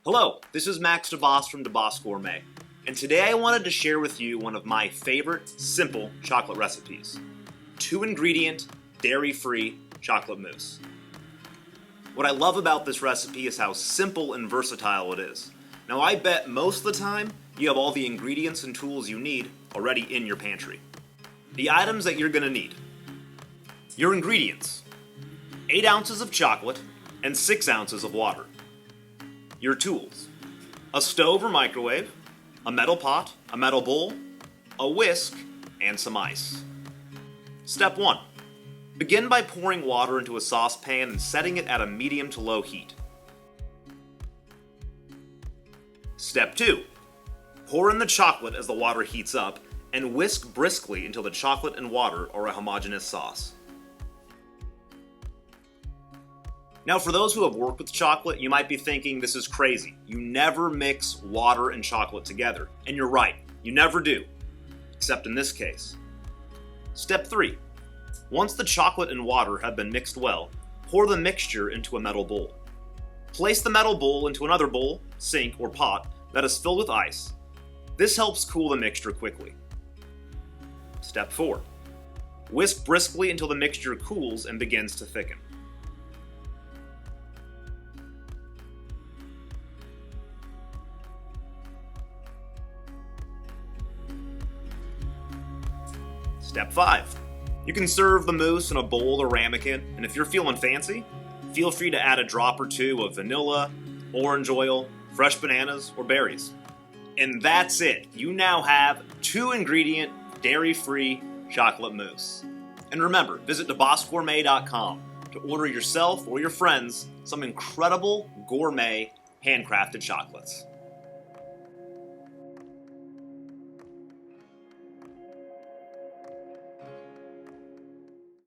Hello, this is Max Debbas from Debbas Gourmet, and today I wanted to share with you one of my favorite simple chocolate recipes. 2-ingredient, dairy-free chocolate mousse. What I love about this recipe is how simple and versatile it is. Now I bet most of the time you have all the ingredients and tools you need already in your pantry. The items that you're going to need. Your ingredients: 8 ounces of chocolate and 6 ounces of water. Your tools: a stove or microwave, a metal pot, a metal bowl, a whisk, and some ice. Step 1. Begin by pouring water into a saucepan and setting it at a medium to low heat. Step 2. Pour in the chocolate as the water heats up and whisk briskly until the chocolate and water are a homogeneous sauce. Now, for those who have worked with chocolate, you might be thinking this is crazy. You never mix water and chocolate together. And you're right, you never do. Except in this case. Step 3. Once the chocolate and water have been mixed well, pour the mixture into a metal bowl. Place the metal bowl into another bowl, sink, or pot that is filled with ice. This helps cool the mixture quickly. Step 4. Whisk briskly until the mixture cools and begins to thicken. Step 5. You can serve the mousse in a bowl or ramekin, and if you're feeling fancy, feel free to add a drop or two of vanilla, orange oil, fresh bananas, or berries. And that's it. You now have 2-ingredient, dairy-free chocolate mousse. And remember, visit debbasgourmet.com to order yourself or your friends some incredible gourmet handcrafted chocolates.